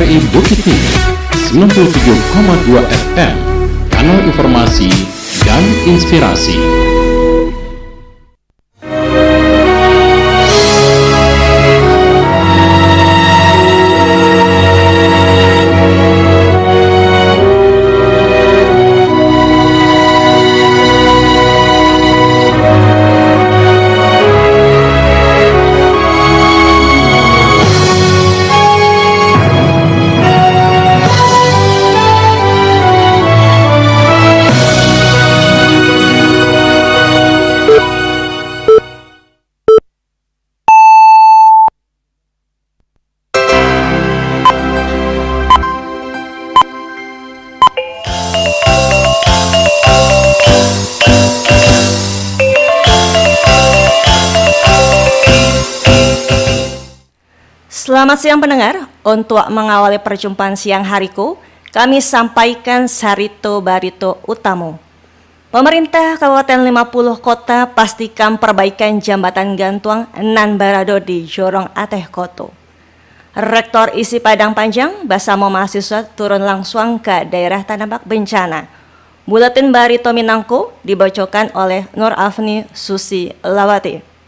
RRI Bukit Tinggi 97,2 FM, kanal informasi dan inspirasi. Selamat siang pendengar, untuk mengawali perjumpaan siang hariku, kami sampaikan Sarito Barito Utamo. Pemerintah Kabupaten 50 Kota pastikan perbaikan jembatan gantung nan barado di Jorong Ateh Koto. Rektor isi Padang Panjang bersama mahasiswa turun langsung ke daerah terdampak bencana. Buletin Barito Minangko dibacakan oleh Nur Afni Susi Lawati.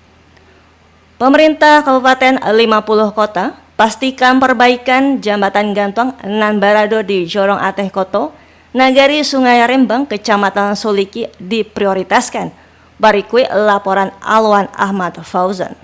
Pemerintah Kabupaten 50 Kota pastikan perbaikan jembatan gantung nan barado di Jorong Ateh Koto, Nagari Sungai Rembang, Kecamatan Soliki diprioritaskan. Berikut laporan Alwan Ahmad Fauzan.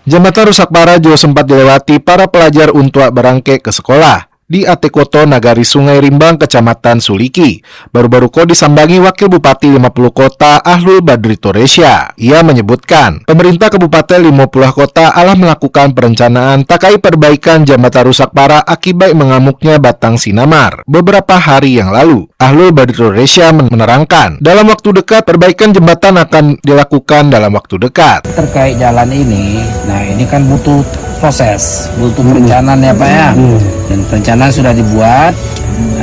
Jembatan rusak parah juga sempat dilewati para pelajar untuk berangkat ke sekolah di Ateh Koto, Nagari Sungai Rimbang, Kecamatan Suliki. Baru-baru disambangi Wakil Bupati 50 Kota Ahlul Badri Toresya. Ia menyebutkan, pemerintah Kabupaten 50 Kota telah melakukan perencanaan terkait perbaikan jembatan rusak parah akibat mengamuknya batang sinamar beberapa hari yang lalu. Ahlul Badri Toresya menerangkan, dalam waktu dekat perbaikan jembatan akan dilakukan dalam waktu dekat. Terkait jalan ini, nah ini kan butuh proses, butuh perencanaan ya Pak ya. Dan perencanaan sudah dibuat,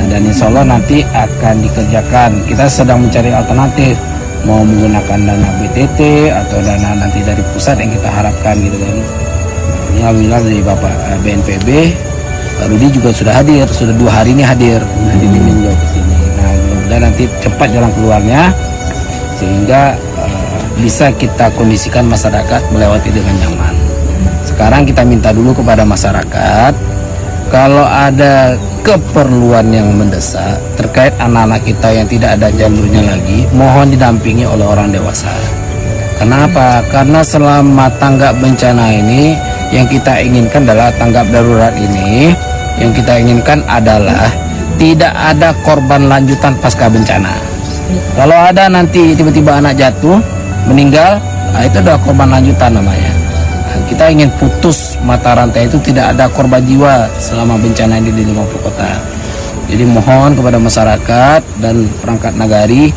dan insya Allah nanti akan dikerjakan. Kita sedang mencari alternatif, mau menggunakan dana BTT atau dana nanti dari pusat yang kita harapkan gitu kan. Ini alhamdulillah dari Bapak BNPB, Pak Rudi juga sudah hadir, sudah 2 hari ini hadir juga ke sini. Nah mudah-mudahan nanti cepat jalan keluarnya, sehingga bisa kita kondisikan masyarakat melewati dengan nyaman. Sekarang kita minta dulu kepada masyarakat, kalau ada keperluan yang mendesak terkait anak-anak kita yang tidak ada jalurnya lagi, mohon didampingi oleh orang dewasa. Kenapa? Karena selama tanggap bencana ini, yang kita inginkan adalah tanggap darurat ini, yang kita inginkan adalah tidak ada korban lanjutan pasca bencana. Kalau ada nanti tiba-tiba anak jatuh, meninggal, nah itu adalah korban lanjutan namanya. Kita ingin putus mata rantai itu, tidak ada korban jiwa selama bencana ini di 50 kota. Jadi mohon kepada masyarakat dan perangkat nagari,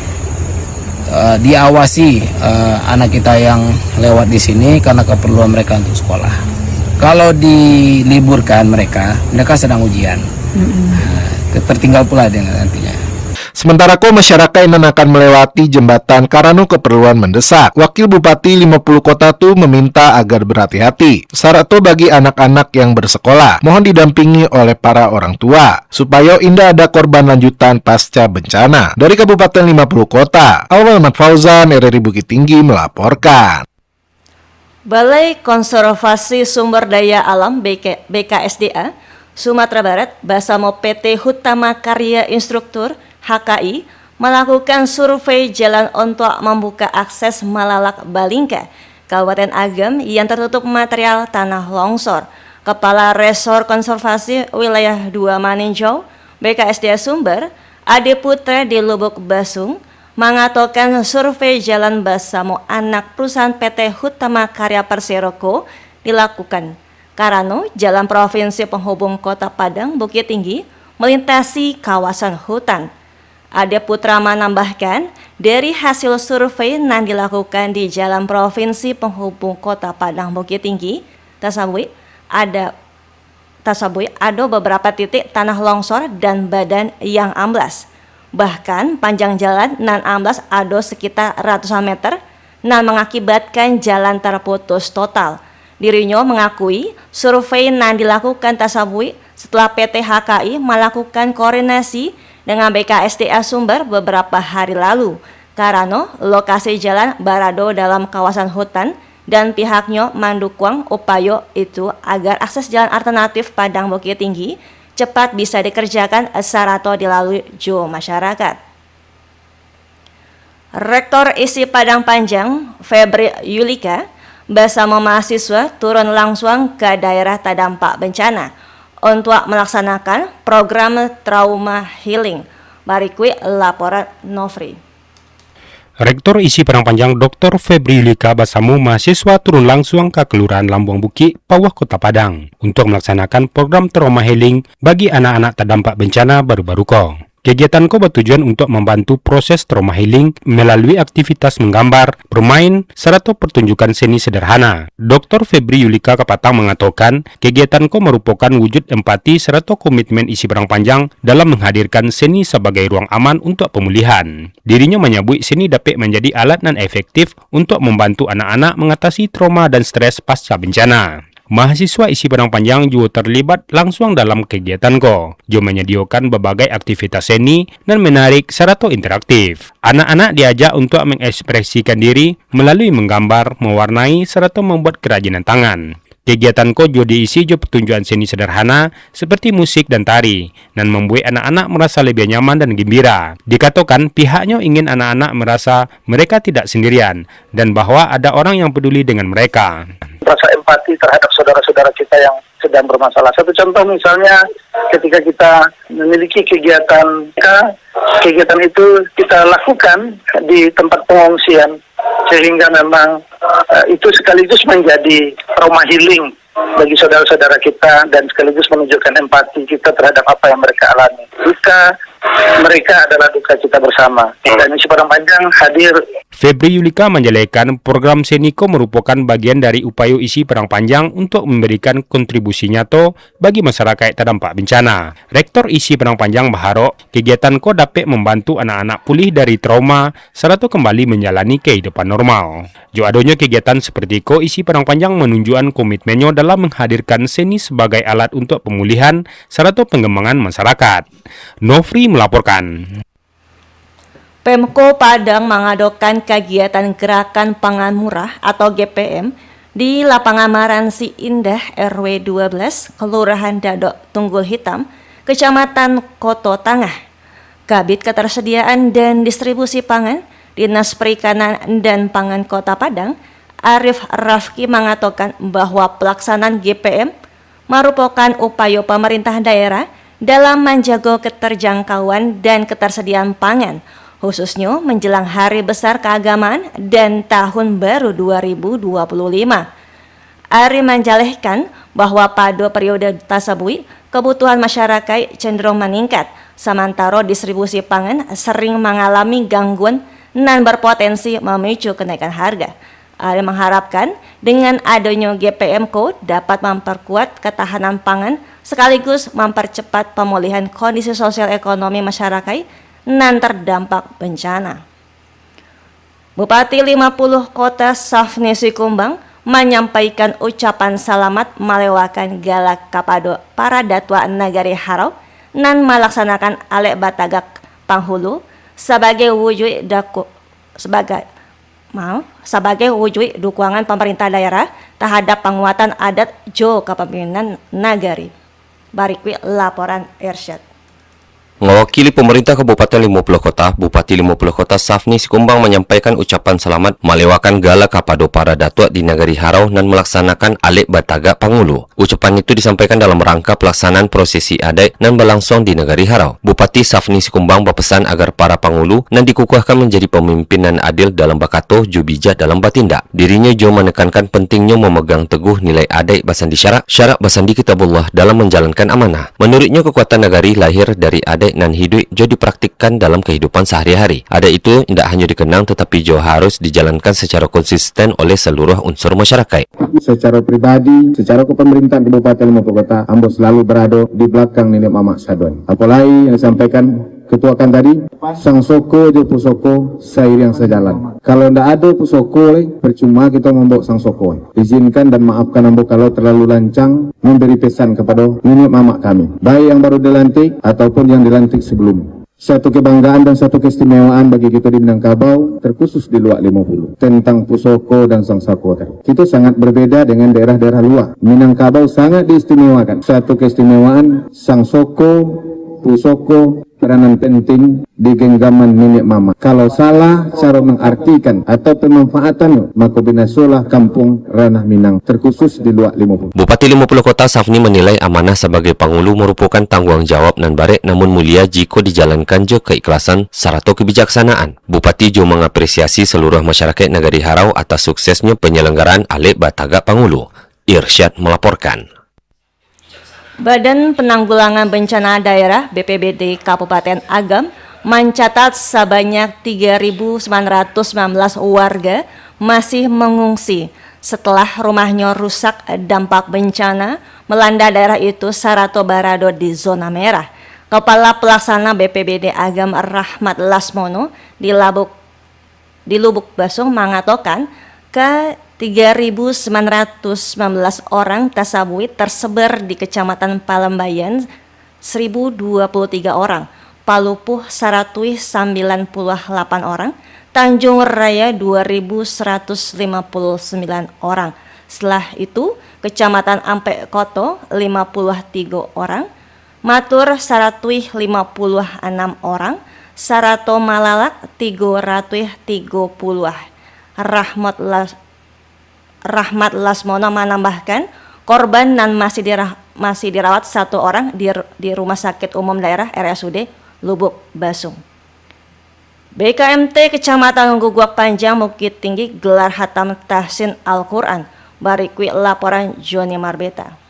diawasi anak kita yang lewat di sini karena keperluan mereka untuk sekolah. Kalau diliburkan mereka sedang ujian. Tertinggal pula dengan nantinya. Sementara masyarakat yang akan melewati jembatan karena keperluan mendesak. Wakil Bupati 50 Kota itu meminta agar berhati-hati. Syarat bagi anak-anak yang bersekolah, mohon didampingi oleh para orang tua supaya tidak ada korban lanjutan pasca bencana. Dari Kabupaten 50 Kota, Alwan Ahmad Fauzan, RRI Bukit Tinggi melaporkan. Balai Konservasi Sumber Daya Alam BKSDA Sumatera Barat bersama PT Hutama Karya Instruktur HKI melakukan survei jalan untuk membuka akses Malalak Balingka, Kabupaten Agam yang tertutup material tanah longsor. Kepala Resor Konservasi Wilayah 2 Maninjau, BKSDA Sumber, Ade Putra di Lubuk Basung, mengatakan survei jalan bersama anak perusahaan PT Hutama Karya Perseroko dilakukan karena jalan provinsi penghubung Kota Padang Bukit Tinggi melintasi kawasan hutan. Ade Putra menambahkan, dari hasil survei yang dilakukan di jalan provinsi penghubung Kota Padang Bukit Tinggi, tersebut ada beberapa titik tanah longsor dan badan yang amblas. Bahkan panjang jalan nan amblas ada sekitar ratusan meter, nan mengakibatkan jalan terputus total. Dirinya mengakui survei yang dilakukan tasabui setelah PT HKI melakukan koordinasi dengan BKSDA Sumber beberapa hari lalu karena lokasi jalan berada dalam kawasan hutan dan pihaknya mendukung upaya itu agar akses jalan alternatif Padang Bukit Tinggi cepat bisa dikerjakan sarata dilalui jo masyarakat. Rektor ISI Padang Panjang, Febri Yulika, bersama mahasiswa turun langsung ke daerah terdampak bencana untuk melaksanakan program trauma healing. Berikut laporan Nofri. Rektor ISI Padang Panjang Dr. Febri Yulika bersama mahasiswa turun langsung ke Kelurahan Lambung Bukit, Pawah Kota Padang untuk melaksanakan program trauma healing bagi anak-anak terdampak bencana baru-baru ko. Kegiatan ko bertujuan untuk membantu proses trauma healing melalui aktivitas menggambar, bermain, serta pertunjukan seni sederhana. Dr. Febri Yulika Kapatang mengatakan, kegiatan ko merupakan wujud empati serta komitmen ISI Padang Panjang dalam menghadirkan seni sebagai ruang aman untuk pemulihan. Dirinya menyebut seni dapat menjadi alat nan efektif untuk membantu anak-anak mengatasi trauma dan stres pasca bencana. Mahasiswa ISI Padang Panjang juga terlibat langsung dalam kegiatan ko. Jo menyediakan berbagai aktivitas seni dan menarik serta interaktif. Anak-anak diajak untuk mengekspresikan diri melalui menggambar, mewarnai, serta membuat kerajinan tangan. Kegiatan ko juga diisi jo pertunjukan seni sederhana seperti musik dan tari dan membuat anak-anak merasa lebih nyaman dan gembira. Dikatakan pihaknya ingin anak-anak merasa mereka tidak sendirian dan bahwa ada orang yang peduli dengan mereka. Rasa empati terhadap saudara-saudara kita yang sedang bermasalah. Satu contoh misalnya ketika kita memiliki kegiatan itu kita lakukan di tempat pengungsian sehingga memang itu sekaligus menjadi trauma healing bagi saudara-saudara kita dan sekaligus menunjukkan empati kita terhadap apa yang mereka alami. Duka mereka adalah duka kita bersama. Dan ISI Padang Panjang hadir. Febri Yulika menjelaskan program Seniko merupakan bagian dari upaya ISI Padang Panjang untuk memberikan kontribusi nyata bagi masyarakat terdampak bencana. Rektor ISI Padang Panjang berharap kegiatan ko dapat membantu anak-anak pulih dari trauma serta kembali menjalani kehidupan normal. Jo adanya kegiatan seperti ko ISI Padang Panjang menunjukkan komitmennya dalam menghadirkan seni sebagai alat untuk pemulihan serta pengembangan masyarakat. Nofri melaporkan. Pemko Padang mengadakan kegiatan Gerakan Pangan Murah atau GPM di Lapangan Maransi Indah RW 12, Kelurahan Dadok Tunggul Hitam, Kecamatan Koto Tangah. Kabid Ketersediaan dan Distribusi Pangan, Dinas Perikanan dan Pangan Kota Padang, Arif Rafki mengatakan bahwa pelaksanaan GPM merupakan upaya pemerintah daerah dalam menjaga keterjangkauan dan ketersediaan pangan, khususnya menjelang Hari Besar Keagamaan dan Tahun Baru 2025. Ari menjelaskan bahwa pada periode tersebut kebutuhan masyarakat cenderung meningkat, sementara distribusi pangan sering mengalami gangguan dan berpotensi memicu kenaikan harga. Ari mengharapkan dengan adanya GPMko dapat memperkuat ketahanan pangan sekaligus mempercepat pemulihan kondisi sosial ekonomi masyarakat nan terdampak bencana. Bupati 50 Kota Safni Sikumbang menyampaikan ucapan selamat melewatkan gala kapado para datua Nagari Harau nan melaksanakan Alek Batagak Panghulu sebagai wujud dukungan pemerintah daerah terhadap penguatan adat Jo Kepemimpinan Nagari. Berikut laporan Irsyad. Mewakili pemerintah Kabupaten 50 Kota, Bupati 50 Kota Safni Sikumbang menyampaikan ucapan selamat melewatkan gala kapado para datuk di Nagari Harau dan melaksanakan Alek Batagak Panghulu. Ucapan itu disampaikan dalam rangka pelaksanaan prosesi adat dan berlangsung di Nagari Harau. Bupati Safni Sikumbang berpesan agar para panghulu dan dikukuhkan menjadi pemimpinan adil dalam bakato jo bijak dalam bertindak. Dirinya jo menekankan pentingnya memegang teguh nilai adat basandi syarak basandi kitabullah dalam menjalankan amanah. Menurutnya kekuatan nagari lahir dari adat dan hidup jo dipraktikkan dalam kehidupan sehari-hari. Ada itu tidak hanya dikenang tetapi jo harus dijalankan secara konsisten oleh seluruh unsur masyarakat. Secara pribadi, secara kepemerintahan Kabupaten 50 Kota, ambo selalu berada di belakang Nenek Mamak Sadon. Apalagi yang disampaikan ketuakan tadi, sang soko je pusoko seiring sejalan. Kalau ndak ada pusoko, percuma kita membawa sang soko. Izinkan dan maafkan ambo kalau terlalu lancang memberi pesan kepada nenek mama kami, baik yang baru dilantik ataupun yang dilantik sebelumnya. Satu kebanggaan dan satu keistimewaan bagi kita di Minangkabau, terkhusus di Luak 50, tentang pusoko dan sang sako tadi. Kita sangat berbeda dengan daerah-daerah luar. Minangkabau sangat diistimewakan. Satu keistimewaan, sang soko, pusoko, peranan penting di genggaman nenek mama. Kalau salah cara mengartikan atau pemanfaatannya, maka binasolah kampung Ranah Minang, terkhusus di Luak 50. Bupati 50 Kota Safni menilai amanah sebagai pangulu merupakan tanggung jawab nan barek namun mulia jika dijalankan jo keikhlasan serta kebijaksanaan. Bupati jo mengapresiasi seluruh masyarakat Nagari Harau atas suksesnya penyelenggaraan Alek Bataga Pangulu. Irsyad melaporkan. Badan Penanggulangan Bencana Daerah BPBD Kabupaten Agam mencatat sebanyak 3.919 warga masih mengungsi setelah rumahnya rusak dampak bencana melanda daerah itu Sarato Barado di zona merah. Kepala Pelaksana BPBD Agam Rahmat Lasmono di Lubuk Basung mengatakan ke 3.919 orang tasawuf tersebar di Kecamatan Palembayan 1.023 orang, Palupuh 198 orang, Tanjung Raya 2.159 orang. Setelah itu, Kecamatan Ampek Koto 53 orang, Matur 156 orang, Sarato Malalak 330. Rahmat Lasmono menambahkan korban dan masih dirawat satu orang di Rumah Sakit Umum Daerah RSUD Lubuk Basung. BKMT Kecamatan Guguak Panjang Bukit Tinggi gelar hatam tahsin Al-Quran. Barikwi laporan Joni Marbeta.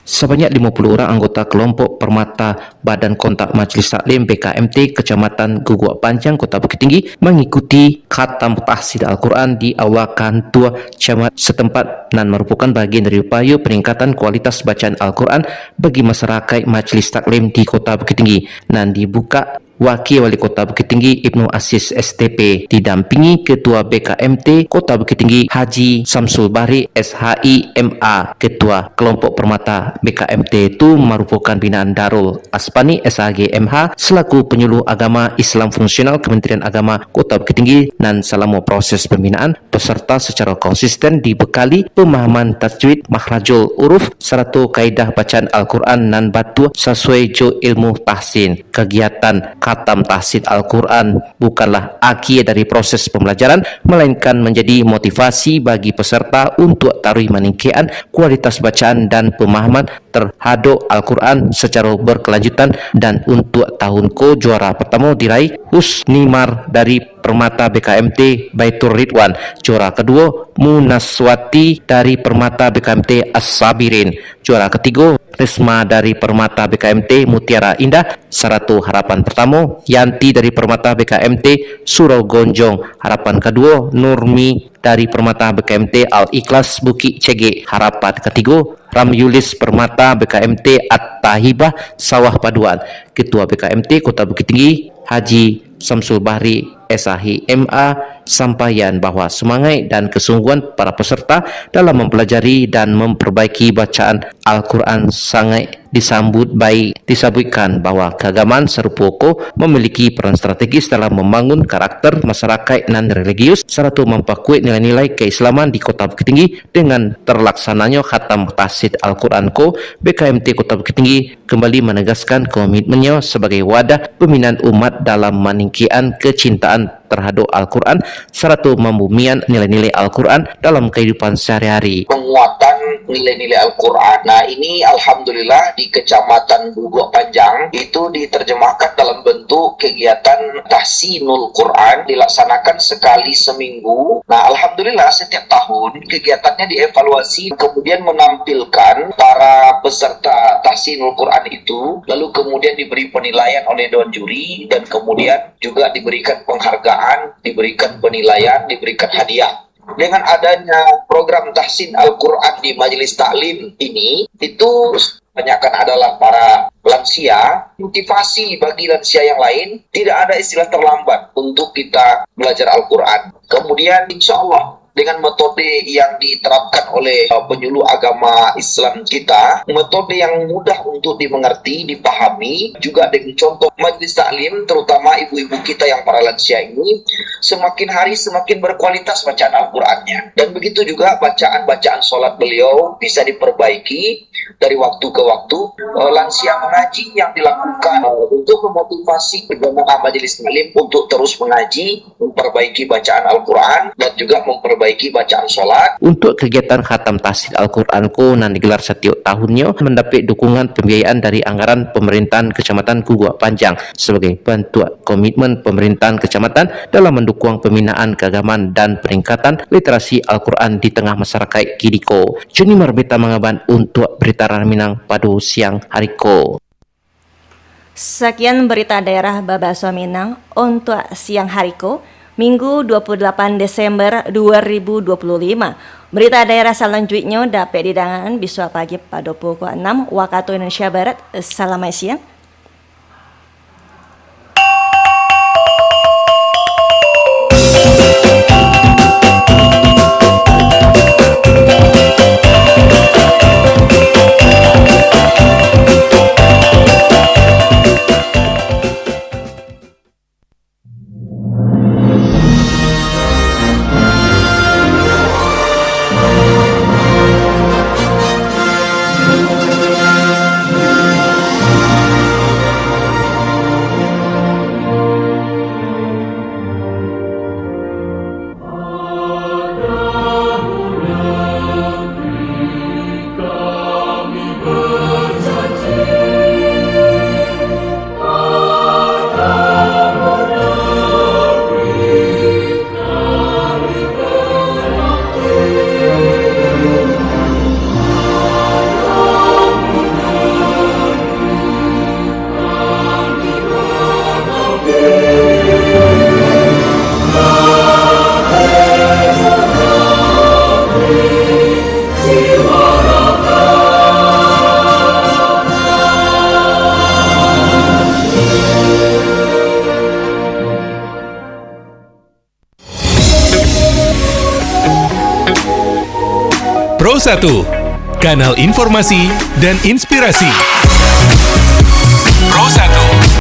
Sebanyak 50 orang anggota kelompok Permata Badan Kontak Majelis Taklim BKMT Kecamatan Guguak Panjang Kota Bukit Tinggi mengikuti khatam tahsin Al-Quran di Aula Kantua Camat setempat dan merupakan bagian dari upaya peningkatan kualitas bacaan Al-Quran bagi masyarakat Majelis Taklim di Kota Bukit Tinggi dan dibuka Wakil Wali Kota Bukit Tinggi Ibnu Aziz STP didampingi Ketua BKMT Kota Bukit Tinggi Haji Samsul Bahri SHI MA. Ketua Kelompok Permata BKMT itu merupakan binaan Darul Aspani SHG MH selaku penyuluh agama Islam fungsional Kementerian Agama Kota Bukit Tinggi dan selama proses pembinaan peserta secara konsisten dibekali pemahaman tajwid, makhrajul huruf serta kaidah bacaan Al-Quran dan batu sesuai jo ilmu tahsin. Kegiatan khatam tahsin Al-Quran bukanlah akhir dari proses pembelajaran, melainkan menjadi motivasi bagi peserta untuk taruh meningkatkan kualitas bacaan dan pemahaman terhadap Al-Quran secara berkelanjutan. Dan untuk tahun ke juara pertama diraih Husnimar dari Permata BKMT Baitur Ridwan, juara kedua Munaswati dari Permata BKMT As-Sabirin, juara ketiga Risma dari Permata BKMT Mutiara Indah Saratu harapan pertama, Yanti dari Permata BKMT Surau Gonjong harapan kedua, Nurmi dari Permata BKMT Al-Ikhlas Bukit Cege harapan ketiga, Ramyulis Permata BKMT At-Tahibah Sawah Paduan. Ketua BKMT Kota Bukit Tinggi Haji Samsul Bahri SHI MA sampaikan bahwa semangat dan kesungguhan para peserta dalam mempelajari dan memperbaiki bacaan Al-Quran sangat disambut baik. Disebutkan bahwa keagamaan serupa memiliki peran strategis dalam membangun karakter masyarakat non-religius serta memperkuat nilai-nilai keislaman di Kota Bukit Tinggi. Dengan terlaksananya khatam tahsin Al-Quran BKMT Kota Bukit Tinggi kembali menegaskan komitmennya sebagai wadah pembinaan umat dalam meningkatkan kecintaan terhadap Al-Quran serta membumikan nilai-nilai Al-Quran dalam kehidupan sehari-hari. Penguatan nilai-nilai Al-Quran. Nah, ini alhamdulillah di Kecamatan Guguak Panjang itu diterjemahkan dalam bentuk kegiatan tahsinul Quran dilaksanakan sekali seminggu. Nah, alhamdulillah setiap tahun kegiatannya dievaluasi kemudian menampilkan para peserta tahsinul Quran itu lalu kemudian diberi penilaian oleh dewan juri dan kemudian juga diberikan penghargaan, diberikan penilaian, diberikan hadiah. Dengan adanya program tahsin Al-Quran di Majelis Taklim ini, itu kebanyakan adalah para lansia, motivasi bagi lansia yang lain, tidak ada istilah terlambat untuk kita belajar Al-Quran. Kemudian insya Allah dengan metode yang diterapkan oleh penyuluh agama Islam kita, metode yang mudah untuk dimengerti, dipahami, juga dengan contoh majelis taklim, terutama ibu-ibu kita yang para lansia ini, semakin hari semakin berkualitas bacaan Al-Qurannya. Dan begitu juga bacaan-bacaan sholat beliau bisa diperbaiki dari waktu ke waktu. Lansia mengaji yang dilakukan untuk memotivasi jemaah majelis taklim untuk terus mengaji, memperbaiki bacaan Al-Quran, dan juga memperbaiki bacaan sholat. Untuk kegiatan khatam tahsil Al-Quran yang digelar setiap tahunnya mendapat dukungan pembiayaan dari anggaran pemerintahan Kecamatan Guguak Panjang sebagai bentuk komitmen pemerintahan kecamatan dalam mendukung pembinaan keagamaan dan peningkatan literasi Al-Quran di tengah masyarakat Kidiko. Juni Marbeta mengaban untuk berita Minang pada siang hari ko. Sekian berita daerah Babaso Minang untuk siang hari ko, Minggu 28 Desember 2025. Berita daerah selanjutnya dapat didengarkan besok pagi pada pukul 6 waktu Indonesia Barat. Selamat siang. Pro 1, kanal informasi dan inspirasi.